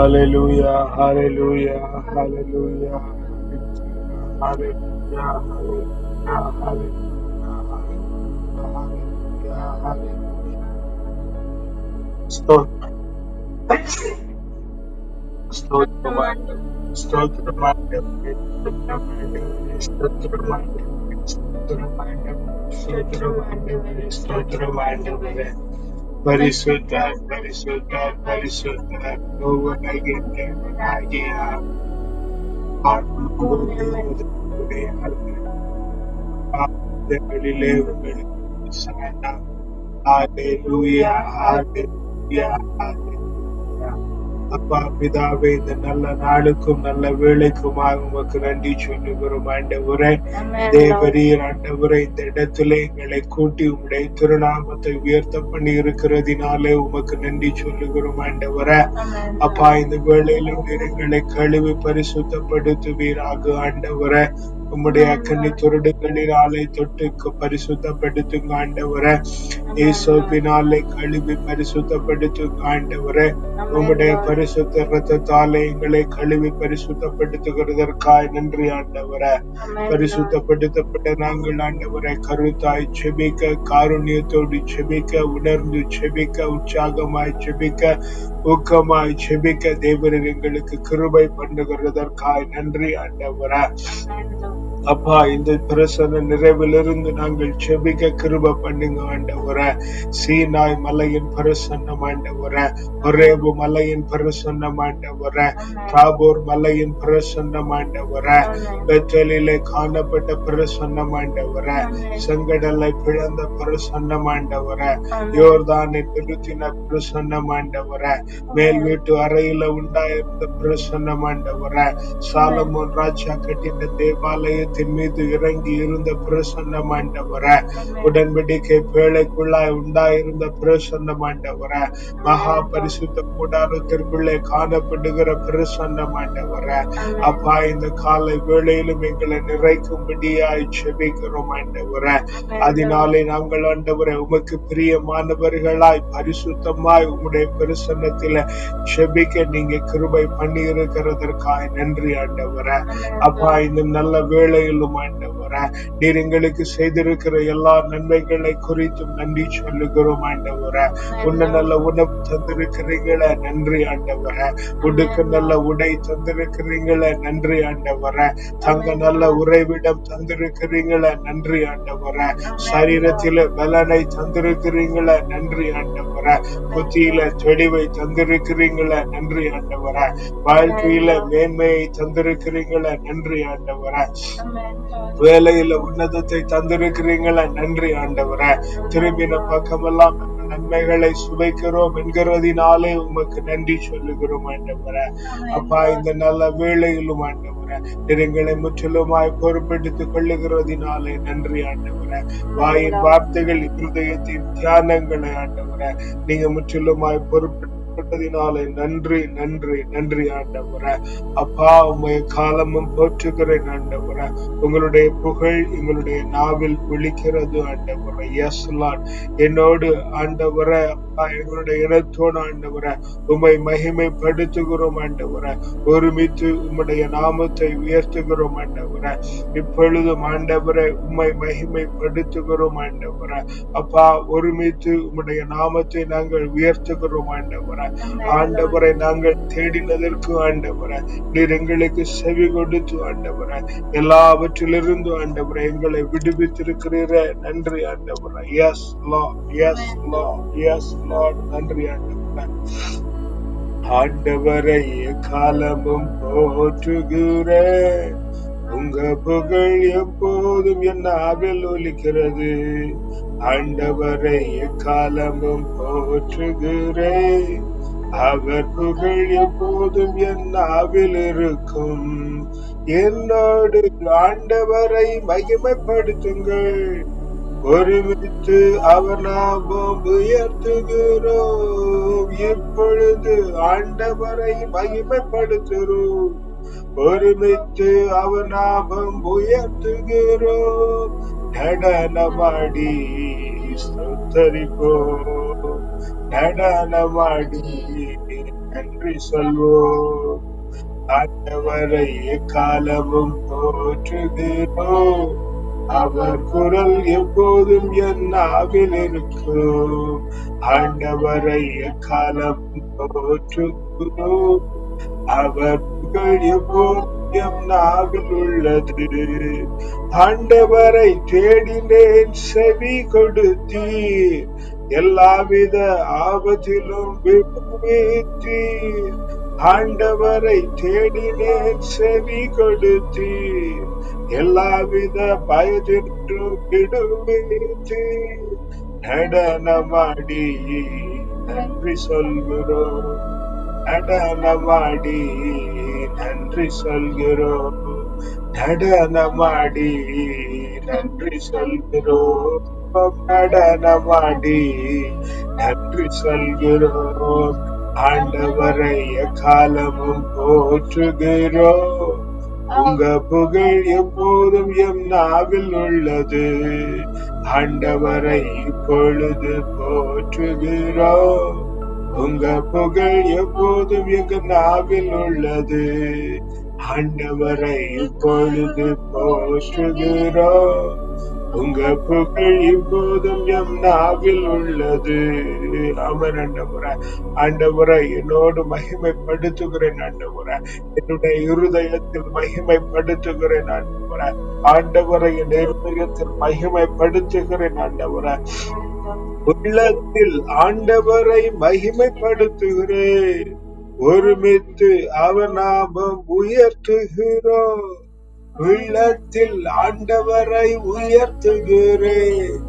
Hallelujah, hallelujah, hallelujah, hallelujah, hallelujah, hallelujah, hallelujah. ஸ்தோத்திரம், ஸ்தோத்திரம் ஆண்டவரே, ஸ்தோத்திரம் ஆண்டவரே, ஸ்தோத்திரம் ஆண்டவரே, ஸ்தோத்திரம் ஆண்டவரே, ஸ்தோத்திரம் ஆண்டவரே, ஸ்தோத்திரம் ஆண்டவரே, ஸ்தோத்திரம் ஆண்டவரே. பரிசுத்தர், பரிசுத்தர், பரிசுத்தர், ஒவ்வொருவரைய தேவனாகிய ஆண்டவரே, ஆண்டவரிலே உங்களுக்கு சரணம். ஹalleluya, ஹalleluya, ஹalleluya. அப்பா பிதாவே, இந்த நல்ல நாளுக்கும் நல்ல வேளைக்குமாக உமக்கு நன்றி சொல்லுகிறோம் ஆண்டவரே. தேவரீர் ஆண்டவரே, இந்த இடத்துல எங்களை கூட்டி உம்முடைய திருநாமத்தை உயர்த்த பண்ணி இருக்கிறதினாலே உமக்கு நன்றி சொல்லுகிறோம் ஆண்டவரே. அப்பா, இந்த வேளையிலும் நீர் எங்களை கழுவி பரிசுத்தப்படுத்துவீராக ஆண்டவரே. உம்முடைய அக்கனி துருடுகளினாலே தொட்டு பரிசுத்தப்படுத்துங்க ஆண்டவரே. இயேசுவினாலே கழுவி பரிசுத்தப்படுத்துங்க ஆண்டவரே. உம்முடைய பரிசுத்த ரத்தத்தாலே எங்களை கழுவி பரிசுத்தப்படுத்துகிறதற்காய் நன்றி ஆண்டவரே. பரிசுத்தப்படுத்தப்பட்ட நாங்கள் ஆண்டவரை கருத்தாய் செபிக்க, காருண்யத்தோடு செபிக்க, உணர்ந்து செபிக்க, உற்சாகமாய் செபிக்க, ஊக்கமாய் செபிக்க தேவரீர் எங்களுக்கு கிருபை பண்ணுகிறதற்காய் நன்றி ஆண்டவரே. அப்பா, இந்த பிரசன்ன நிறைவிலிருந்து நாங்கள் செபிக்க கிருபை பண்ணுங்க ஆண்டவரே. சீனாய் மலையின் பிரசன்னம் ஆண்டவரே, ஒரேபு மலையின் பிரசன்னம் ஆண்டவரே, தாபோர் மலையின் பிரசன்னம் ஆண்டவரே, பெத்தலிலே காணப்பட்ட பிரசன்னம் ஆண்டவரே, செங்கடலை பிளந்த பிரசன்னம் ஆண்டவரே, யோர்தானை நிறுத்தின பிரசன்னம் ஆண்டவரே, மேல் வீட்டு அறையில உண்டாயிருந்த பிரசன்னம் ஆண்டவரே, சாலமோன் ராஜா கட்டின தேவாலயத்தின் மீது இறங்கி இருந்த பிரசன்னம் ஆண்டவரே, உடன்படிக்கை பேழைக்குள்ளாய் உண்டாயிருந்த பிரசன்னம் ஆண்டவரே, மகா பரிசுத்த கூடாரத்திற்குள்ளே காணப்படுகிற பிரசன்னம் ஆண்டவரே. அப்பா, இந்த காலை வேளையிலும் எங்களை நிறைக்கும்படியாய் செபிக்கிறோம் ஆண்டவரே. அதனாலே நாங்கள் ஆண்டவரே உமக்கு பிரியமானவர்களாய் பரிசுத்தமாய் உம்முடைய பிரசன்னத்தில செபிக்க நீங்க கிருபை பண்ணி இருக்கிறதற்காய் நன்றி ஆண்டவரே. அப்பா, இந்த நல்ல வேளையிலும் ஆண்டவரே நீர் எங்களுக்கு செய்திருக்கிற எல்லா நன்மைகளை குறித்தும் நன்றி சொல்லுகிறோம் ஆண்டவரே. உன்ன நல்ல உணவு தந்திருக்கிறீங்களே நன்றி ஆண்டவரே. உடுக்க நல்ல உடை தந்திருக்கிறீங்களே நன்றி ஆண்டவரே. தங்க நல்ல உறைவிடம் தந்திருக்கிறீங்களே நன்றி ஆண்டவரே. சரீரத்தில பலனை தந்திருக்கிறீங்களே நன்றி ஆண்டவரே. புத்தியில தெளிவை தந்திருக்கிறீங்களே நன்றி ஆண்டவரே. வாழ்க்கையில மேன்மையை தந்திருக்கிறீங்களே நன்றி ஆண்டவரே. வேலையில உன்னதத்தை தந்திருக்கிறீங்களே நன்றி ஆண்டவரே. திரும்பின பக்கமெல்லாம் நன்மைகளை சுவைக்கிறோம் என்கிறதினாலே உமக்கு நன்றி சொல்லுகிறோம் ஆண்டவரே. அப்பா, இந்த நல்ல வேளையிலும் ஆண்டவரே எங்களை முற்றிலுமாய் பொறுப்பெடுத்துக் கொள்ளுகிறதினாலே நன்றி ஆண்டவரே. வாயின் வார்த்தைகள் இருதயத்தின் தியானங்களை ஆண்டவரே நீங்க முற்றிலுமாய் பொறுப்பெடுப்பதினாலே நன்றி நன்றி நன்றி ஆண்டவரே. அப்பா, உம்மை காலமும் போற்றுகிறேன் ஆண்டவரே. உங்களுடைய புகழ் எங்களுடைய நாவில் விழிக்கிறது ஆண்டவரே. எஸ் லார்ட், என்னோடு ஆண்டவரே, அப்பா எங்களுடைய இனத்தோடு ஆண்டவரே உம்மை மகிமைப்படுத்துகிறோம் ஆண்டவரே. ஒருமித்து உம்முடைய நாமத்தை உயர்த்துகிறோம் ஆண்டவரே. இப்பொழுதும் ஆண்டவரே உம்மை மகிமைப்படுத்துகிறோம் ஆண்டவரே. அப்பா, ஒருமித்து உம்முடைய நாமத்தை நாங்கள் உயர்த்துகிறோம் ஆண்டவரே. ஆண்டவரை நாங்கள் தேடினதற்கு ஆண்டவரே நீர் எங்களுக்கு செவி கொடுத்து ஆண்டவரே எல்லாவற்றிலிருந்து ஆண்டவரை எங்களை விடுவித்திருக்கிறீர நன்றி ஆண்டவரே. Yes lord, yes lord, yes lord, நன்றி ஆண்டவரே. ஆண்டவரை காலமும் போற்றுகிறேன், உங்க புகழ் எப்போதும் என் நாவில் ஒலிக்கிறது. ஆண்டவரை காலமும் போற்றுகிறேன், அவர் புகழ் எப்போதும் என் நாவில் இருக்கும். என்னோடு ஆண்டவரை மகிமைப்படுத்துங்கள், ஒருமித்து அவர் நாமம் உயர்த்துகிறோம். இப்பொழுது ஆண்டவரை மகிமைப்படுத்துகிறோம், ஒருமித்து அவர் நாமம் உயர்த்துகிறோம். நடனமாடி ஸ்தோத்தரிப்போம், நடனமாடி நன்றி சொல்வோம். ஆண்டவரை எக்காலமும் போற்றுகிறோம். அவர் குரல் எப்போதும் என் நாவில் இருக்கும். ஆண்டவரை எக்காலமும் போற்றுகிறோம். அவர் புகழ் எப்போதும் என் நாவில் உள்ளது. ஆண்டவரை தேடினேன், செவி கொடுத்தீர். எல்லாவித ஆபத்திலும் விடுவித்தீர். ஆண்டவரை தேடினேன், செவி கொடுத்தீர். எல்லாவித பயத்திலும் விடுவித்தீர். நடனமாடி நன்றி சொல்கிறோம். நடனமாடி நன்றி சொல்கிறோம். நடனமாடி நன்றி சொல்கிறோம். நடனமாடி நன்றி சொல்கிறோம். ஆண்டவரை எக்காலமும் போற்றுகிறோம். உங்க புகழ் எப்போதும் எம் நாவில் உள்ளது. ஆண்டவரை இப்பொழுது போற்றுகிறோம். உங்க புகழ் எப்போதும் எங்க நாவில் உள்ளது. ஆண்டவரை இப்பொழுது போற்றுகிறோம். உங்க புகழ் இப்போதும் எம் நாவில் உள்ளது. அவர் ஆண்டவரை என்னோடு மகிமைப்படுத்துகிறேன். ஆண்டவரை என்னுடைய இருதயத்தில் மகிமைப்படுத்துகிறேன். ஆண்டவரை ஆண்டவரை என் இருதயத்தில் மகிமைப்படுத்துகிறேன். ஆண்டவரை உள்ளத்தில் ஆண்டவரை மகிமைப்படுத்துகிறேன். ஒருமித்து அவர் நாமம் உயர்த்துகிறோம். உள்ளத்தில் ஆண்டவரை உயர்த்துகிறேன்.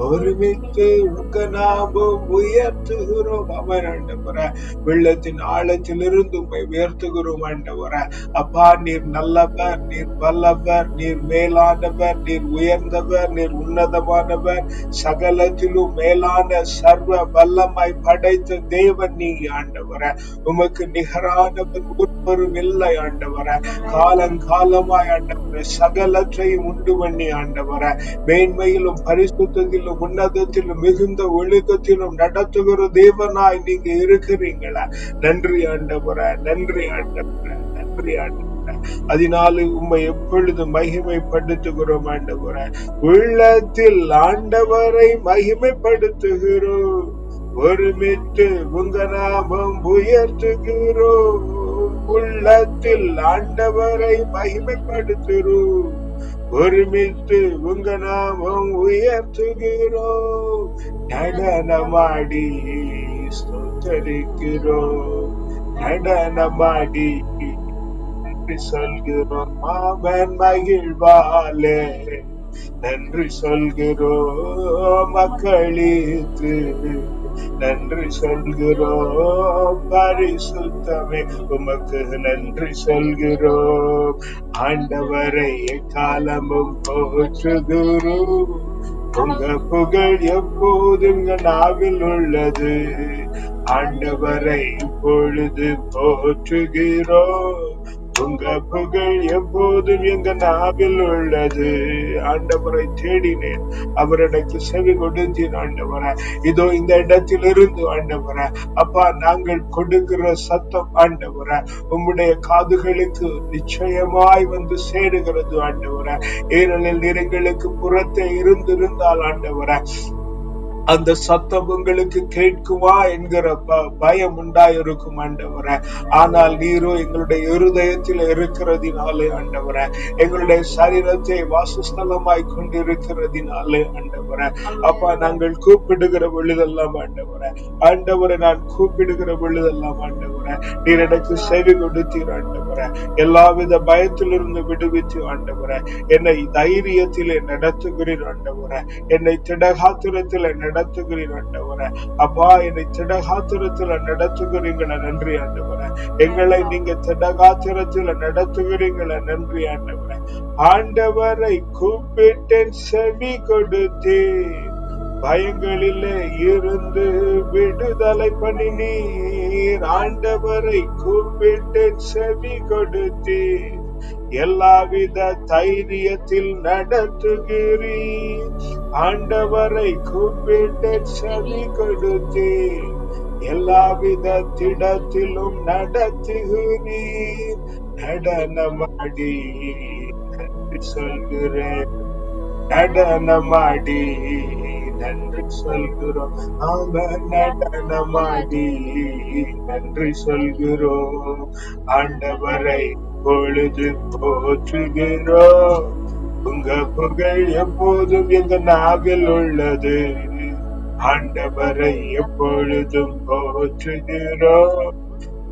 ஒருமித்து உங்க நாமம் உயர்த்துகிறோம். அவர் ஆண்டவரை வெள்ளத்தின் ஆழத்திலிருந்து உண்மை உயர்த்துகிறோம். ஆண்டவரை அப்பா, நீர் நல்லவர், நீர் வல்லவர், நீர் மேலானவர், நீர் உயர்ந்தவர், நீர் உன்னதமானவர், சகலத்திலும் மேலான சர்வ வல்லமாய் படைத்த தேவன் நீங்க. ஆண்டவரை உமக்கு நிகரானவர் ஒருவரும் இல்லை. ஆண்டவரை காலங்காலமாய் ஆண்டவரை சகலத்தையும் உண்டு பண்ணி ஆண்டவரை மேன்மையிலும் பரிசுத்தத்திலும் உன்னதத்திலும் மிகுந்த ஒழுக்கத்திலும் நடத்துகிற தேவனாய் நீங்க இருக்கிறீங்களா? நன்றி ஆண்டவரே, நன்றி ஆண்டவரே, நன்றி ஆண்டவரே. அதனால உம்மை எப்பொழுது மகிமைப்படுத்துகிறோம். ஆண்டவரே உள்ளத்தில் ஆண்டவரை மகிமைப்படுத்துகிறோம். ஒருமித்து உங்க நாமம் உயர்த்துகிறோம். உள்ளத்தில் ஆண்டவரை மகிமைப்படுத்துகிறோம். ஒருமித்து உங்க நாமம் உயர்த்துகிறோம். நடனமாடி ஸ்தோத்தரிக்கிறோம். நடனமாடி நன்றி சொல்கிறோம். அவன் மகிழ்வாலே நன்றி சொல்கிறோம். மக்களுக்கு நன்றி சொல்கிறோம். பரிசுத்தமே உமக்கு நன்றி சொல்கிறோம். ஆண்டவரை எக்காலமும் போற்றுகிறோம். உங்க புகழ் எப்போதும் நாவில் உள்ளது. ஆண்டவரை இப்பொழுது போற்றுகிறோம். உங்க புகழ் எப்போதும் எங்க நாவில் உள்ளது. ஆண்டவரை தேடினேன், அவர் எனக்கு செவி கொடுத்தீர். ஆண்டவரை இதோ இந்த இடத்திலிருந்து ஆண்டவரை அப்பா நாங்கள் கொடுக்கிற சத்தம் ஆண்டவரை உம்முடைய காதுகளுக்கு நிச்சயமாய் வந்து சேருகிறது. ஆண்டவரை ஏனெனில் நிறங்களுக்கு புறத்தே இருந்திருந்தால் ஆண்டவரை அந்த சத்தம் உங்களுக்கு கேட்குமா என்கிற பயம் உண்டாயிருக்கும். ஆண்டவரை ஆனால் நீரோ எங்களுடைய இருதயத்தில் இருக்கிறதினாலே ஆண்டவரை எங்களுடைய சரீரத்தை வாசஸ்தலமாய் கொண்டிருக்கிறதினாலே ஆண்டவரை அப்பா நாங்கள் கூப்பிடுகிற பொழுதெல்லாம் ஆண்டவரை ஆண்டவரை நான் கூப்பிடுகிற பொழுதெல்லாம் ஆண்டவரை நீர் எனக்கு செவி கொடுத்தீர். ஆண்டவரை எல்லாவித பயத்திலிருந்து விடுவித்து ஆண்டவரை என்னை தைரியத்திலே நடத்துகிறீர். ஆண்டவரை என்னை திடகாத்திரத்திலே நடத்துகிறீர். ஆண்டவரே அப்பா என்னை திடகாத்திரத்துல நடத்துகிறீங்களா? நன்றி ஆண்டவரே. எங்களை நீங்க திடகாத்திரத்துல நடத்துகிறீங்களா? நன்றி ஆண்டவரே. ஆண்டவரை கூப்பிட்டேன், செவி கொடுத்தீர். பயங்களிலே இருந்து விடுதலை பண்ணினீர். ஆண்டவரை கூப்பிட்டேன், செவி கொடுத்தீர். எல்லாவித தைரியத்தில் நடத்துகிறீர். ஆண்டவரை கூப்பிட்டு செவி கொடுத்தீர். எல்லா விதத்திடத்திலும் நடத்துகிறீர். நடனமாடி நன்றி சொல்கிறேன், நடனமாடி நன்றி சொல்கிறோம். அவன் நடனமாடி நன்றி சொல்கிறோம். ஆண்டவரை பொழுது போற்றுகிறோம். உங்க புகழ் எப்போதும் எங்க நாவில் உள்ளது. ஆண்டவரை எப்பொழுதும் போற்றுகிறோம்.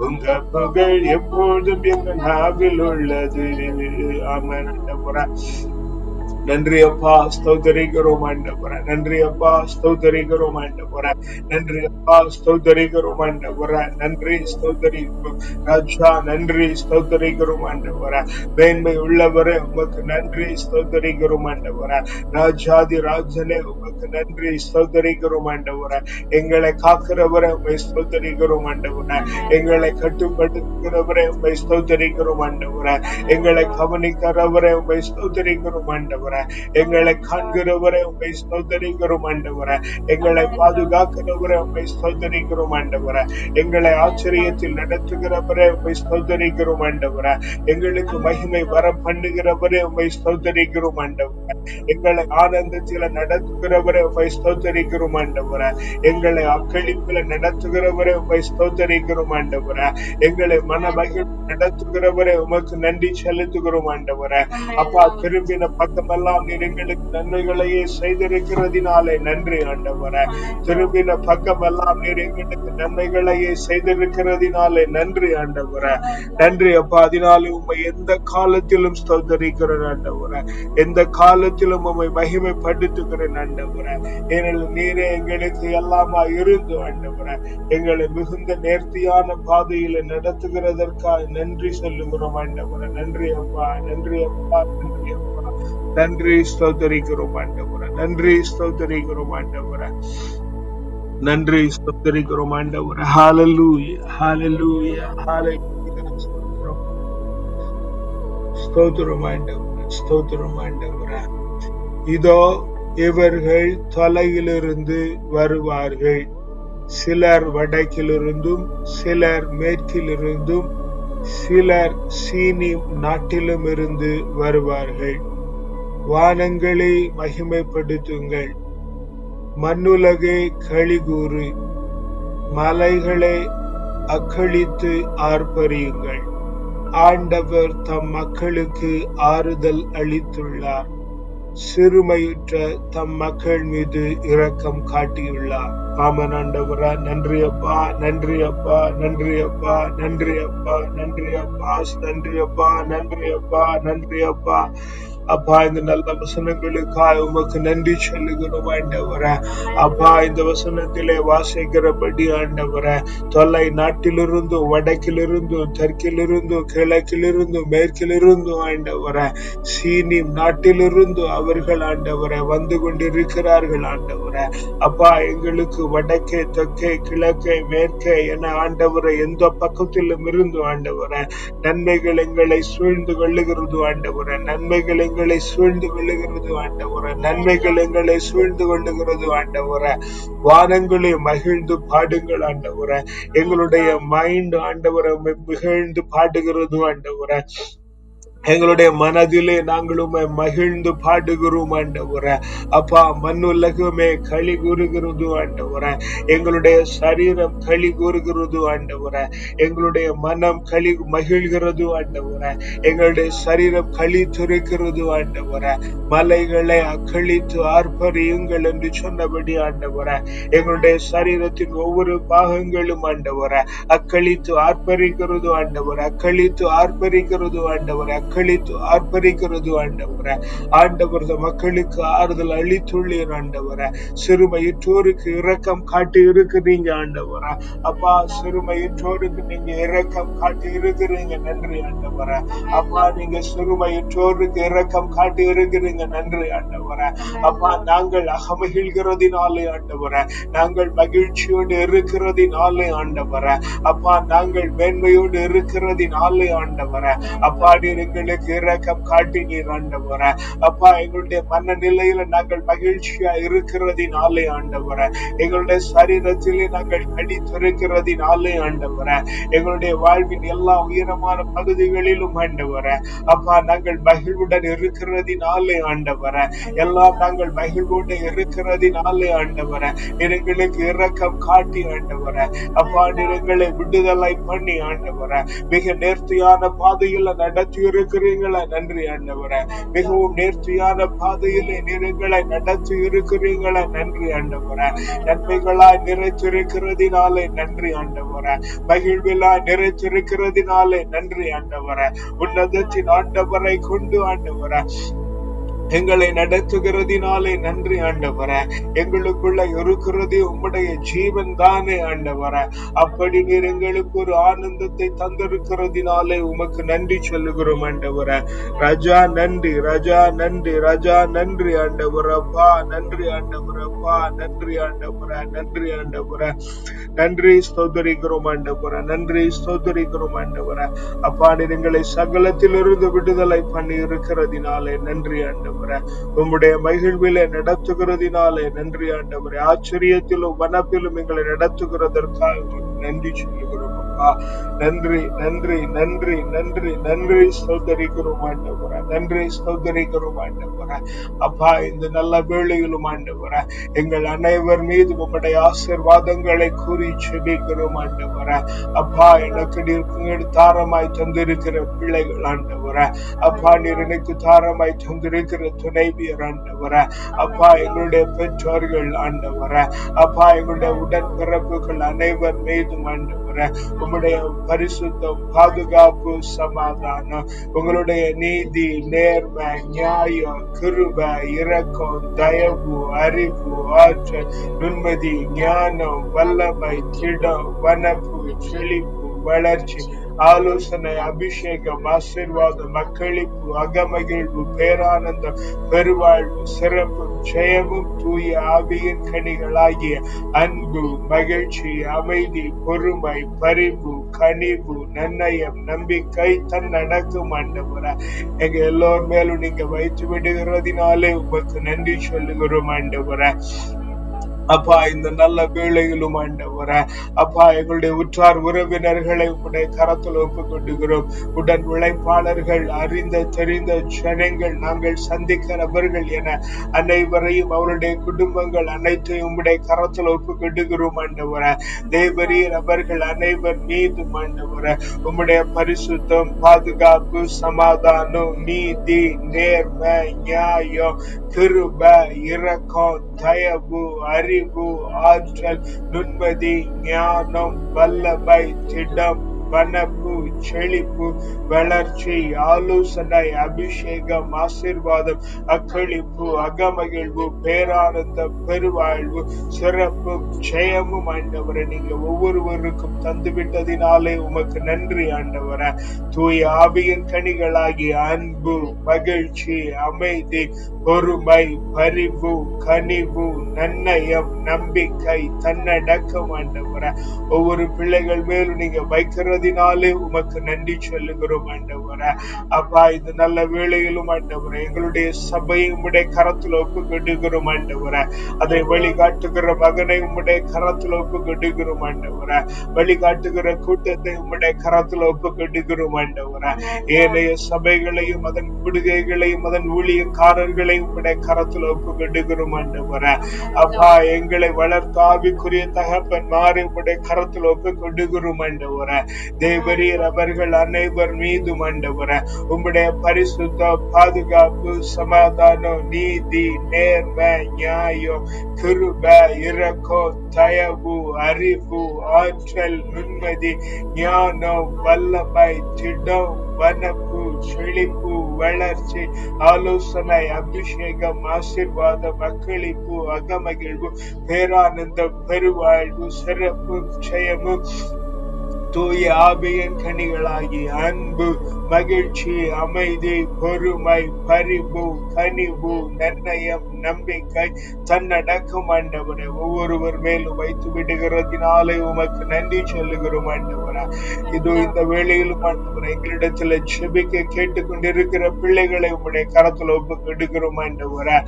உங்க புகழ் எப்பொழுதும் எங்க நாவில் உள்ளது. ஆமென். ஆண்டவரே நன்றி அப்பா, ஸ்தோத்தரிக்கிறோம் ஆண்டவரே. நன்றி அப்பா, ஸ்தோத்தரிக்கிறோம் ஆண்டவரே. நன்றி அப்பா, ஸ்தோத்தரிக்கிறோம் ஆண்டவரே. நன்றி ஸ்தோத்தரிக்கிறோம் ராஜா. நன்றி ஸ்தோத்தரிக்கிறோம் ஆண்டவரே. மேன்மை உள்ளவரே உமக்கு நன்றி ஸ்தோத்தரிக்கிறோம் ஆண்டவரே. ராஜாதி ராஜனே உமக்கு நன்றி ஸ்தோத்தரிக்கிறோம் ஆண்டவரே. எங்களை காக்கிறவரே உம்மை ஸ்தோத்தரிக்கிறோம் ஆண்டவரே. எங்களை கட்டுப்படுத்துகிறவரே உம்மை ஸ்தோத்தரிக்கிறோம் ஆண்டவரே. எங்களை கவனிக்கிறவரே உம்மை ஸ்தோத்தரிக்கிறோம் ஆண்டவரே. எங்களை காண்கிறவரே உம்மை ஸ்தோத்தரிக்கிறோம் ஆண்டவரே. எங்களை பாதுகாக்கிறவரே உம்மை ஸ்தோத்தரிக்கிறோம் ஆண்டவரே. எங்களை ஆச்சரியத்தில் நடத்துகிறவரே உம்மை ஸ்தோத்தரிக்கிறோம் ஆண்டவரே. எங்களுக்கு மகிமை வர பண்ணுகிறவரே உம்மை ஸ்தோத்தரிக்கிறோம் ஆண்டவரே. எங்களை ஆனந்தத்தில நடத்துகிறவரே உம்மை ஸ்தோத்தரிக்கிறோம் ஆண்டவரே. எங்களை அக்களிப்பில நடத்துகிறவரே உம்மை ஸ்தோத்தரிக்கிறோம் ஆண்டவரே. எங்களை மன மகிழ் நடத்துகிறவரே உமக்கு நன்றி செலுத்துகிறோம் ஆண்டவரே. அப்பா, திரும்பின பக்கமெல்லாம் நீர் எங்களுக்கு நன்மைகளையே செய்திருக்கிறதினாலே நன்றி ஆண்டவரே. திரும்பின பக்கமெல்லாம் நீர் எங்களுக்கு நன்மைகளையே செய்திருக்கிறதினாலே நன்றி ஆண்டவரே. நன்றி அப்பா. அதனாலே உம்மை எந்த காலத்திலும் ஸ்தோத்தரிக்கிறேன் ஆண்டவரே. எந்த காலத்திலும் உம்மை மகிமைப்படுத்துகிறேன் ஆண்டவரே. ஏனெனில் நீரே எங்களுக்கு எல்லாமா இருந்து ஆண்டவரே எங்களை மிகுந்த நேர்த்தியான பாதையில நடத்துகிறதற்காக நன்றி சொல்லுகிறோம் ஆண்டவரே. நன்றி அப்பா, நன்றி அப்பா, நன்றி அப்பா. நன்றி ஸ்தோத்தரிக்கிறோம் ஆண்டவரே. நன்றி ஸ்தோத்தரிக்கிறோம் ஆண்டவரே. நன்றி ஸ்தோத்தரிக்கிறோம் ஆண்டவரே. ஹல்லேலூயா, ஹல்லேலூயா, ஹல்லேலூயா. ஸ்தோத்திரம் ஆண்டவரே, ஸ்தோத்திரம் ஆண்டவரே. இதோ இவர்கள் தொலையிலிருந்து வருவார்கள். சிலர் வடக்கிலிருந்தும், சிலர் மேற்கிலிருந்தும், சிலர் சீனி நாட்டிலும் இருந்து வருவார்கள். வானங்களை மகிமைப்படுத்துங்கள், மண்ணுலகே களிகூறு, மலைகளை அக்களித்து ஆர்ப்பரியுங்கள். ஆண்டவர் தம் மக்களுக்கு ஆறுதல் அளித்துள்ளார். சிறுமையுற்ற தம் மக்கள் மீது இரக்கம் காட்டியுள்ளார். ஆமென் ஆண்டவரே. நன்றி அப்பா, நன்றி அப்பா, நன்றி அப்பா, நன்றி அப்பா, நன்றி அப்பா, நன்றி அப்பா, நன்றி அப்பா, நன்றி அப்பா. அப்பா, இந்த நல்ல வசனங்களுக்காக உமக்கு நன்றி சொல்லுகிறோம் ஆண்டவரே. அப்பா, இந்த வசனத்திலே வாசிக்கிறபடி ஆண்டவரே, தொல்லை நாட்டிலிருந்தும், வடக்கிலிருந்தும், தெற்கிலிருந்தும், கிழக்கிலிருந்தும், மேற்கிலிருந்தும் ஆண்டவரே, சீனி நாட்டிலிருந்தும் அவர்கள் ஆண்டவரே வந்து கொண்டிருக்கிறார்கள் ஆண்டவரே. அப்பா, எங்களுக்கு வடக்கே, தெற்கே, கிழக்கே, மேற்கே என ஆண்டவரை எந்த பக்கத்திலும் இருந்து ஆண்டவரே நன்மைகள் எங்களை சூழ்ந்து கொள்ளுகிறது ஆண்டவரே. நன்மைகள் எங்களை சூழ்ந்து கொள்ளுகிறது ஆண்டவரே. நன்மைகள் எங்களை சூழ்ந்து கொள்ளுகிறது ஆண்டவரே. வானங்களை மகிழ்ந்து பாடுங்கள் ஆண்டவரே. எங்களுடைய மைண்ட் ஆண்டவரை மகிழ்ந்து பாடுகிறது ஆண்டவரே. எங்களுடைய மனதிலே நாங்களும் மகிழ்ந்து பாடுகிறோம் ஆண்டவரே. அப்பா, மண்ணுலகமே களி கூறுகிறது ஆண்டவரே. எங்களுடைய சரீரம் களி கூறுகிறது ஆண்டவரே. எங்களுடைய மனம் களி மகிழ்கிறது ஆண்டவரே. எங்களுடைய சரீரம் களி துரைக்கிறது ஆண்டவரே. மலைகளை அக்களித்து ஆர்ப்பரியுங்கள் என்று சொன்னபடி ஆண்டவரே, எங்களுடைய சரீரத்தின் ஒவ்வொரு பாகங்களும் ஆண்டவரே அக்களித்து ஆர்ப்பரிக்கிறது ஆண்டவரே. அக்களித்து ஆர்ப்பரிக்கிறது ஆண்டவரே. அக்களித்து ஆர்ப்பரிக்கிறது ஆண்டவரே. ஆண்டவர் மக்களுக்கு ஆறுதல் அளித்துள்ளீர் ஆண்டவரே. சிறுமையுற்றோருக்கு இரக்கம் காட்டி இருக்கிறீங்க ஆண்டவரே. அப்பா, சிறுமையுற்றோருக்கு நீங்க இரக்கம் காட்டி இருக்கிறீங்க. நன்றி ஆண்டவரே. அப்பா, நீங்க சிறுமையுற்றோருக்கு இரக்கம் காட்டி இருக்கிறீங்க. நன்றி ஆண்டவரே. அப்பா, நாங்கள் அகமகிழ்கிறதினாலே ஆண்டவரே, நாங்கள் மகிழ்ச்சியோடு இருக்கிறதினாலே ஆண்டவரே, அப்பா, நாங்கள் மேன்மையோடு இருக்கிறதினாலே ஆண்டவரே, அப்பா, நீர் எங்களுக்கு இரக்கம் காட்டினீர் ஆண்டவரே. அப்பா, எங்களுடைய மனநிலையில நாங்கள் மகிழ்ச்சியா இருக்கிறதினாலே ஆண்டவரே, எங்களுடைய சரீரத்திலே நாங்கள் கடித்திருக்கிறதினாலே ஆண்டவரே, எங்களுடைய வாழ்வின் எல்லா உயரமான பகுதிகளிலும் ஆண்டவரே, அப்பா, நாங்கள் மகிழ்வுடன் இருக்கிறதினாலே ஆண்டவரே, எல்லாம் நாங்கள் மகிழ்வோடு இருக்கிறதினாலே ஆண்டவரே, எங்களுக்கு இரக்கம் காட்டி ஆண்டவரே, அப்பா, எங்களை விடுதலை பண்ணி ஆண்டவரே, மிக நேர்த்தியான பாதையில நடத்தி இருக்கிறீங்களா, நன்றி ஆண்டவரே. மிகவும் நேர்த்தியான பாதையிலே எங்களை நடத்தி இருக்கிறீங்களா, நன்றி ஆண்டவரே. நன்மைகளாய் நிறைத்திருக்கிறதினாலே நன்றி ஆண்டவரே. மகிழ்விலாய் நிறைத்திருக்கிறதினாலே நன்றி ஆண்டவரே. உன்னதத்தின் ஆண்டவரை கொண்டு ஆண்டவரே எங்களை நடத்துகிறதினாலே நன்றி ஆண்டவரே. எங்களுக்குள்ள இருக்கிறது உம்முடைய ஜீவன் தானே ஆண்டவரே. அப்படி நீர் எங்களுக்கு ஒரு ஆனந்தத்தை தந்திருக்கிறதினாலே உமக்கு நன்றி சொல்லுகிறோம் ஆண்டவரே. ராஜா நன்றி, ராஜா நன்றி, ராஜா நன்றி ஆண்டவரப்பா, நன்றி ஆண்டவரப்பா, நன்றி ஆண்டவரே, நன்றி ஆண்டவரே. நன்றி ஸ்தோத்திரிக்கிறோம் ஆண்டவரே, நன்றி ஸ்தோத்திரிக்கிறோம் ஆண்டவரே. அப்பா, நீர் எங்களை சகலத்திலிருந்து விடுதலை பண்ணி இருக்கிறதினாலே நன்றி ஆண்டவரே. உம்முடைய மகிழ்விலே நடத்துகிறதினாலே நன்றி ஆண்டவரே. ஆச்சரியத்திலும் வனப்பிலும் எங்களை நடத்துகிறதற்காக நன்றி சொல்லுகிறோம் அப்பா. நன்றி, நன்றி, நன்றி, நன்றி, நன்றி ஸ்தோத்திரிக்கிறோம் ஆண்டவரே, நன்றி ஸ்தோத்திரிக்கிறோம் ஆண்டவரே. அப்பா, இந்த நல்ல வேளையிலும் ஆண்டவரே, எங்கள் அனைவர் மீது உம்முடைய ஆசீர்வாதங்களை கூறி செபிக்கிறோம் ஆண்டவரே. அப்பா, எனக்கு நீர் தாரமாய் தந்திருக்கிற பிள்ளைகள் ஆண்டவரே, அப்பா, நீர் எனக்கு தாரமாய் தந்திருக்கிற துணைவியர் ஆண்டவரே, அப்பா, எங்களுடைய பெற்றோர்கள் ஆண்டவரே, அப்பா, எங்களுடைய உடன்பிறப்புகள் அனைவர் மீதும் ஆண்டவரே உங்களுடைய பரிசுத்தம், பாதுகாப்பு, சமாதானம், உங்களுடைய நீதி, நேர்மை, நியாயம், கிருபை, இரக்கம், தயவு, அறிவு, ஆற்றல், நுண்மதி, ஞானம், வல்லமை, திடம், வனப்பு, செழிப்பு, வளர்ச்சி, ஆலோசனை, அபிஷேகம், ஆசீர்வாதம், மக்களிப்பு, அகமகிழ்வு, பேரானந்தம், பெருவாழ்வு, சிறப்பு, ஜெயமும் தூய ஆவியின் கனிகளாகிய அன்பு, மகிழ்ச்சி, அமைதி, பொறுமை, பரிவு, கனிவு, நன்னயம், நம்பிக்கை, தன்னடக்கம் ஆண்டவரே எங்க எல்லோர் மேலும் நீங்க வைத்து விடுகிறதினாலே உமக்கு நன்றி சொல்லுகிறோம் ஆண்டவரே. அப்பா, இந்த நல்ல வேளையிலும் ஆண்டவரே, அப்பா, எங்களுடைய உற்றார் உறவினர்களை உடைய கரத்தில் ஒப்புக் கொண்டுகிறோம். உடன் உழைப்பாளர்கள், அறிந்த தெரிந்த ஜனங்கள், நாங்கள் சந்திக்கிறவர்கள் என அனைவரையும் அவருடைய குடும்பங்கள் அனைத்தையும் உடைய கரத்தில் ஒப்புக் கொண்டுகிறோம் ஆண்டவரே. தேவரீர் அவர்கள் அனைவர் மீது ஆண்டவரே உம்முடைய பரிசுத்தம், பாதுகாப்பு, சமாதானம், நீதி, நேர்மை, நியாயம், கிருபை, இரக்கம், தயவு, அறிவு, ஆற்றல், நுண்மதி, ஞானம், வல்லமை, திடம், வனப்பு, செழிப்பு, வளர்ச்சி, ஆலோசனை, அபிஷேகம், ஆசீர்வாதம், அக்களிப்பு, அகமகிழ்வு, பேரானந்தம், பெருவாழ்வு, சிறப்பு, ஜெயமும் ஆண்டவரை நீங்க ஒவ்வொருவருக்கும் தந்துவிட்டதினாலே உமக்கு நன்றி ஆண்டவரை. தூய ஆவியின் கனிகளாகிய அன்பு, மகிழ்ச்சி, அமைதி, பொறுமை, பரிவு, கனிவு, நன்னயம், நம்பிக்கை, தன்னடக்கம் ஆண்டவரை ஒவ்வொரு பிள்ளைகள் மேலும் நீங்க வைக்கிறதினாலே உமக்கு நன்றி சொல்லுகிறோம் ஆண்டவரே. அப்பா, இந்த நல்ல வேளையிலும் ஆண்டவரே எங்களுடைய சபையை உம்முடைய கரத்தில் ஒப்பு கொண்டுகிறோம் ஆண்டவரே. அதை வழிகாட்டுகிற மகனை உம்முடைய கரத்தில் ஒப்பு கொண்டுகிறோம் ஆண்டவரே. வழிகாட்டுகிற கூட்டத்தை உம்முடைய கரத்தில் ஒப்பு கொண்டுகிறோம் ஆண்டவரே. ஏனைய சபைகளையும் அதன் குடுகைகளையும் அதன் ஊழியக்காரர்களையும் உம்முடைய கரத்தில் ஒப்பு கொண்டுகிறோம் ஆண்டவரே. அப்பா, எங்களை வளர்த்த ஆவிக்குரிய தகப்பன் மாறி உம்முடைய கரத்தில் ஒப்பு கொண்டுகிறோம் ஆண்டவரே. தேவரீர் அவர்கள் அனைவர் மீதும் ஆண்டவரே உம்முடைய பரிசுத்த, பாதுகாப்பு, சமாதானம், நீதி, நேர்மை, நியாயம், கிருபை, இரக்கம், தயவு, அறிவு, ஆற்றல், நுண்மதி, ஞானம், வல்லமை, திடம், வனப்பு, செழிப்பு, வளர்ச்சி, ஆலோசனை, அபிஷேகம், ஆசீர்வாதம், அக்களிப்பு, அகமகிழ்வு, பேரானந்தம், பெருவாழ்வு, சிறப்பு, ஜெயமும் தூய ஆவியின் கனிகளாகி அன்பு, மகிழ்ச்சி, அமைதி, பொறுமை, பரிவு, கனிவு, நன்னயம், நம்பிக்கை, தன்னடக்கம் ஆண்டவரே ஒவ்வொருவர் மேலும் வைத்து விடுகிறதினாலே உமக்கு நன்றி சொல்லுகிறோம் ஆண்டவரே. இதோ இந்த வேளையிலும் ஆண்டவரே எங்களிடத்துல செபிக்க கேட்டுக்கொண்டிருக்கிற பிள்ளைகளை உம்முடைய கரத்துல ஒப்புக்கு எடுக்கிறோம் ஆண்டவரே.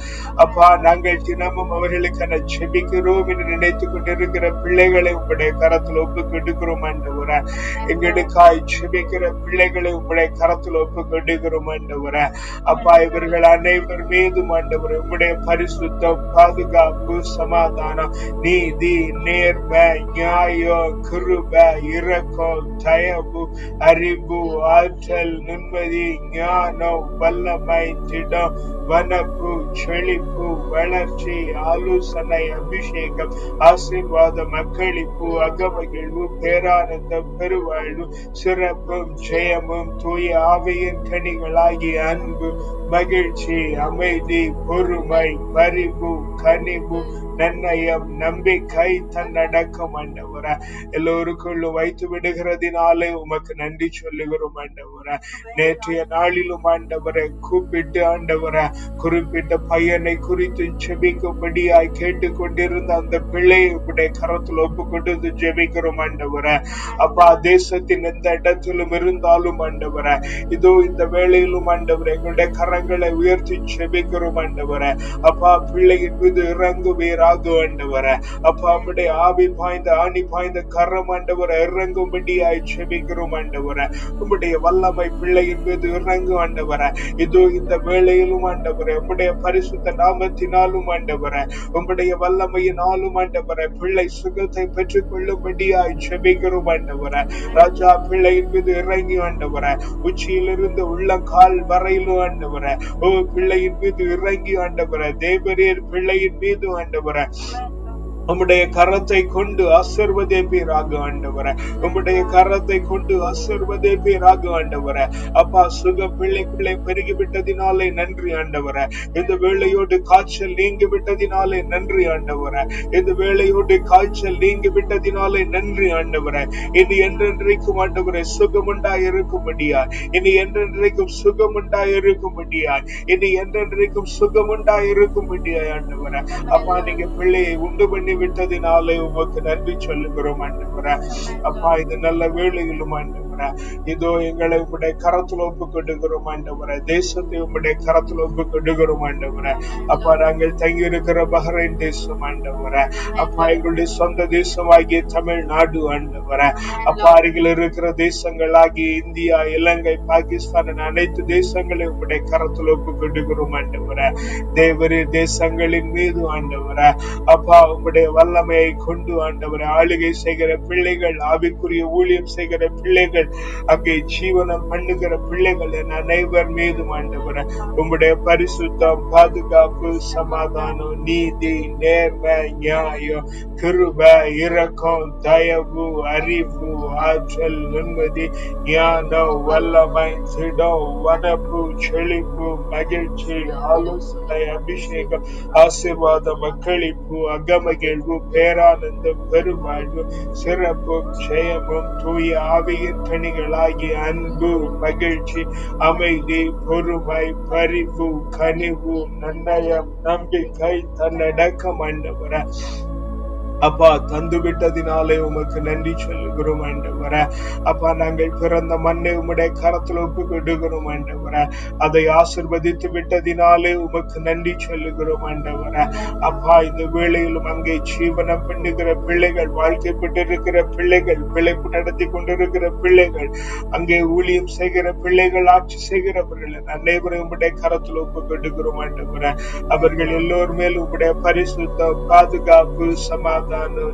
அப்பா, நாங்கள் தினமும் அவர்களுக்கான செபிக்கிறோம் என்று நினைத்துக் கொண்டிருக்கிற பிள்ளைகளை உம்முடைய கரத்துல ஒப்புக்கு எடுக்கிறோம் ஆண்டவரே. எங்களுக்காய் செபிக்கிற பிள்ளைகளை உம்முடைய கரத்துல ஒப்புக்கு எடுக்கிறோம் ஆண்டவரே. அப்பா, இவர்கள் அனைவர் மீதும் ஆண்டவரே உம்முடைய பரிசுத்தம், பாதுகாப்பு, சமாதானம், நீதி, நேர்மை, நியாயம், கிருபை, இரக்கம், தயவு, அறிவு, ஆற்றல், நிம்மதி, ஞானம், வல்லமை, திடம், வனப்பு, செழிப்பு, வளர்ச்சி, ஆலோசனை, அபிஷேகம், ஆசீர்வாதம், அக்களிப்பு, அகமகிழ்வு, பேரானந்தம், பெருவாழ்வு, சிறப்பும் ஜெயமும், தூய ஆவியின் கனிகளாகிய அன்பு, மகிழ்ச்சி, அமைதி, பொறுமை, பரிவு, கனிவு, நன்னயம், நம்பிக்கை, தன்னடக்கம் ஆண்டவரே எல்லோருக்குள்ளும் வைத்து விடுகிறதினாலே உமக்கு நன்றி சொல்லுகிறோம் ஆண்டவரே. நேற்றைய நாளிலும் ஆண்டவரை கூப்பிட்டு ஆண்டவரை குறிப்பிட்ட பையனை குறித்து ஜெபிக்கும்படியாய் கேட்டுக்கொண்டிருந்த அந்த பிள்ளையை உடைய கரத்தில் ஒப்பு கொடுத்து ஜெபிக்கிறோம் ஆண்டவரை. அப்பா, தேசத்தின் எந்த இடத்திலும் இருந்தாலும் ஆண்டவரை இதோ இந்த வேளையிலும் ஆண்டவரை எங்களுடைய கரங்களை உயர்த்தி ஜெபிக்கிறோம் ஆண்டவரை. அப்பா, பிள்ளையின் மீது இறங்குவீராக ஆண்டவரை. அப்பா, நம்முடைய ஆவி பாய்ந்த ஆணி பாய்ந்த கரம் ஆண்டவரை இறங்கும்படியாய் ஜெபிக்கிறோம் ஆண்டவரை. உம்முடைய வல்லமை பிள்ளையின் மீது இறங்கு ஆண்டவரை. இதோ இந்த வேளையிலும் ஆண்டவரை உம்முடைய பரிசுத்த நாமத்தினாலும் ஆண்டவரை உம்முடைய வல்லமையினாலும் ஆண்டவரை பிள்ளை சுகத்தை பெற்றுக் கொள்ளும்படியாய் ஜெபிக்கிறோம் ஆண்டவரை. ராஜா, பிள்ளையின் மீது இறங்கி ஆண்டவரை உச்சியிலிருந்து உள்ளங்கால் வரையிலும் ஆண்டவரை பிள்ளையின் மீது இறங்கி ஆண்டவரை தேவரீர் பிள்ளையின் மீது ஆண்டவரை உம்முடைய கரத்தை கொண்டு ஆசீர்வதிப்பீராக ஆண்டவரே. உம்முடைய கரத்தை கொண்டு ஆசீர்வதிப்பீராக ஆண்டவரே. அப்பா, சுக பிள்ளை பெருகி விட்டதினாலே நன்றி ஆண்டவரே. இந்த வேளையோடு காய்ச்சல் நீங்கி விட்டதினாலே நன்றி ஆண்டவரே. இந்த வேளையோடு காய்ச்சல் நீங்கி விட்டதினாலே நன்றி ஆண்டவரே. இனி என்றென்றைக்கும் ஆண்டவரே சுகமுண்டாய் இருக்கும்படியா, இனி என்றென்றைக்கும் சுகமுண்டாய் இருக்கும்படியா, இனி என்றென்றைக்கும் சுகமுண்டாய் இருக்கும்படியா ஆண்டவரே. அப்பா, நீங்க பிள்ளையை உண்டு பண்ணி விட்டதினாலே உமக்கு நன்றி சொல்லுகிறோம் ஆண்டவரே. அப்பா, இது நல்ல வேளையிலும் ஆண்டவரே இதோ எங்களை உம்முடைய கரத்துல ஒப்பு கொடுக்கிறோம் ஆண்டவரே. தேசத்தை உம்முடைய கரத்துல ஒப்பு கொடுக்கிறோம் ஆண்டவரே. அப்பா, நாங்கள் தங்கி இருக்கிற பஹ்ரைன் தேசம் ஆண்டவரே. அப்பா, எங்களுடைய சொந்த தேசமாகிய தமிழ்நாடு ஆண்டவரே. அப்பா, அருகில் இருக்கிற தேசங்களாகிய இந்தியா, இலங்கை, பாகிஸ்தான் அனைத்து தேசங்களை உம்முடைய கரத்துல ஒப்பு கொடுக்கிறோம் ஆண்டவரே. தேவரீர் தேசங்களின் மீது ஆண்டவரே அப்பா உம்முடைய வல்லமையை கொண்டு ஆண்டவரை ஆளுகை செய்கிற பிள்ளைகள், ஆவிக்குரிய ஊழியம் செய்கிற பிள்ளைகள், அங்கே ஜீவனம் பண்ணுகிற பிள்ளைகள் என் அனைவர் மீதும் ஆண்டவரை உம்முடைய பரிசுத்தம், பாதுகாப்பு, சமாதானம், நீதி, நேர்மை, நியாயம், கிருபை, இரக்கம், தயவு, அறிவு, ஆற்றல், நிம்மதி, ஞானம், வல்லமை, திடம், வனப்பு, செழிப்பு, மகிழ்ச்சி, ஆலோசனை, அபிஷேகம், ஆசீர்வாதம், அக்களிப்பு, அகமகிழ்வு, பேரானந்தம், பெருவாழ்வு, சிறப்பும் ஜெயமும், தூய ஆவியின் கனிகளாகிய அன்பு, மகிழ்ச்சி, அமைதி, பொறுமை, பரிவு, கனிவு, நன்னயம், நம்பிக்கை, தன்னடக்கம் ஆண்டவரே அப்பா தந்து விட்டதினாலே உமக்கு நன்றி சொல்லுகிறோம் ஆண்டவரே. அப்பா, நாங்கள் பிறந்த மண்ணை உம்முடைய கரத்தில் ஒப்பு கொடுக்கிறோம் ஆண்டவரே. அதை ஆசீர்வதித்து விட்டதினாலே உமக்கு நன்றி சொல்லுகிறோம் ஆண்டவரே. அப்பா, இந்த வேளையிலும் அங்கே ஜீவனம் பண்ணுகிற பிள்ளைகள், வாழ்க்கைப்பட்டிருக்கிற பிள்ளைகள், பிழைப்பு நடத்தி கொண்டிருக்கிற பிள்ளைகள், அங்கே ஊழியம் செய்கிற பிள்ளைகள், ஆட்சி செய்கிறவர்கள் அனைவரும் உம்முடைய கரத்தில் ஒப்பு கொடுக்கிறோம் ஆண்டவரே. அவர்கள் எல்லோர் மேலும் உம்முடைய பரிசுத்தம், பாதுகாப்பு, சமாதானம்,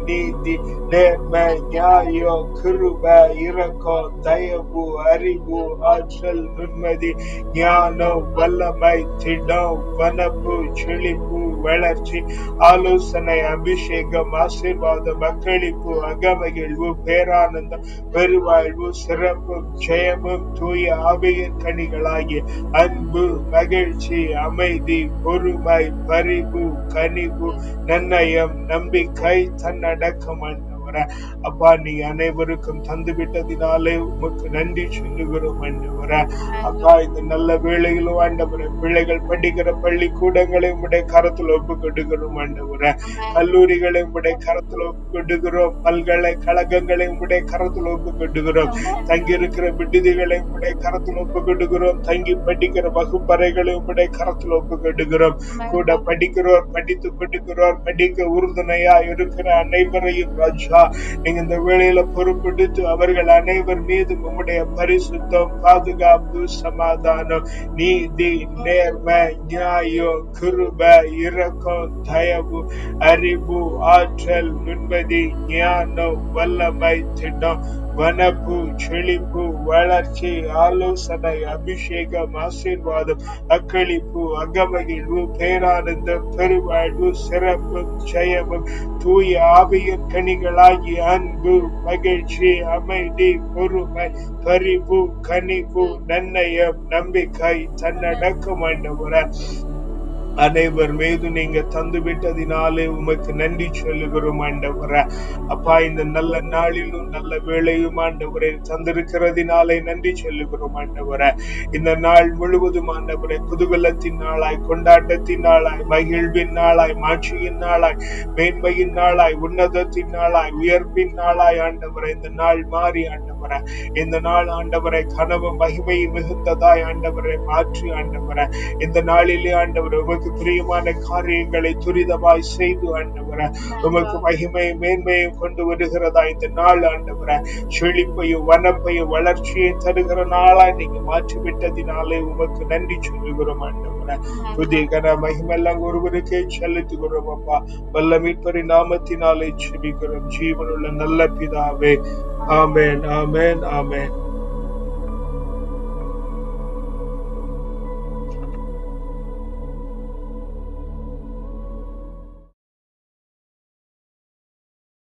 நீதி, நேர்மை, நியாயம், கிருபை, இரக்கம், தயவு, அறிவு, ஆற்றல், நிம்மதி, ஞானம், வல்லமை, திடம், வனப்பு, செழிப்பு, வளர்ச்சி, ஆலோசனை, அபிஷேகம், ஆசீர்வாதம், அக்களிப்பு, அகமகிழ்வு, பேரானந்தம், பெருவாழ்வு, சிறப்பும் ஜெயமும், தூய ஆவியின் கனிகளாகிய அன்பு, மகிழ்ச்சி, அமைதி, பொறுமை, பரிவு, கனிவு, நன்னயம், நம்பிக்கை, தன்னடக்கம் ஆண்டவரே. அப்பா, நீ அனைவருக்கும் தந்து விட்டதினாலே உமக்கு நன்றி சொல்லுகிறோம் ஆண்டவரே. அப்பா, இந்த நல்ல வேளையிலும் ஆண்டவரே, பிள்ளைகள் படிக்கிற பள்ளிக்கூடங்களை உடைய கரத்துல ஒப்பு கொடுக்கிறோம் ஆண்டவரே. கல்லூரிகளை உடைய கரத்துல ஒப்பு கொடுக்கிறோம். பல்கலைக்கழகங்களை உடைய கரத்துல ஒப்பு கொடுக்கிறோம். தங்கி இருக்கிற விடுதிகளை உடைய கரத்துல ஒப்பு கொடுக்கிறோம். தங்கி படிக்கிற வகுப்பறைகளை உடைய கரத்துல ஒப்பு கொடுக்கிறோம். கூட படிக்கிறோர், படித்து கொடுக்கிறோர், படிக்க உறுதுணையா இருக்கிற அனைவரையும் ராஜா, நீங்க இந்த வேளையில பொறுப்பெடுத்து அவர்கள் அனைவர் மீது உம்முடைய பரிசுத்தம், பாதுகாப்பு, சமாதானம், நீதி, நேர்மை, நியாயம், கிருபை, இரக்கம், தயவு, அறிவு, ஆற்றல், நிம்மதி, ஞானம், வல்லமை, திட்டம், வனப்பு, செழிப்பு, வளர்ச்சி, ஆலோசனை, அபிஷேகம், ஆசீர்வாதம், அக்களிப்பு, அகமகிழ்வு, பேரானந்தம், பெருவாழ்வு, சிறப்பும் ஜெயமும், தூய ஆவியின் கனிகளாகி அன்பு, மகிழ்ச்சி, அமைதி, பொறுமை, பரிவு, கனிவு, நன்னயம், நம்பிக்கை, தன்னடக்கம் ஆண்டவரே, அனைவர் மீது நீங்க தந்து விட்டதினாலே உமக்கு நன்றி சொல்லுகிறோம் ஆண்டவரே. அப்பா, இந்த நல்ல நாளிலும் நல்ல வேளையும் ஆண்டவரே தந்திருக்கிறதினாலே நன்றி சொல்லுகிறோம் ஆண்டவரே. இந்த நாள் முழுவதும் ஆண்டவரே குதூகலத்தின் நாளாய், கொண்டாட்டத்தின் நாளாய், மகிழ்வின் நாளாய், மாட்சியின் நாளாய், மேன்மையின் நாளாய், உன்னதத்தின் நாளாய், உயர்வின் நாளாய் ஆண்டவரே இந்த நாள் மாறி ஆண்டவரே, இந்த நாள் ஆண்டவரை கனவு மகிமை மிகுந்ததாய் ஆண்டவரை மாற்றி ஆண்டவரே, இந்த நாளிலே ஆண்டவரை உமக்கு பிரியமான காரியங்களை துரிதமாய் செய்து ஆண்டவரே, உமக்கு மகிமை மேன்மையும் கொண்டு வருகிறதா இந்த நாள் ஆண்டவரே, செழிப்பையும் வனப்பையும் வளர்ச்சியையும் தருகிற நாளாய் நீங்க மாற்றிவிட்டதினாலே உமக்கு நன்றி சொல்லுகிறோம் ஆண்டவரே. புதிய கன மகிமெல்லாம் ஒருவருக்கே செலுத்துகிறோம் அப்பா. வல்ல மீட்பரின் நாமத்தினாலே செபிக்கிறோம் ஜீவனுள்ள நல்ல பிதாவே. ஆமென், ஆமென், ஆமென்.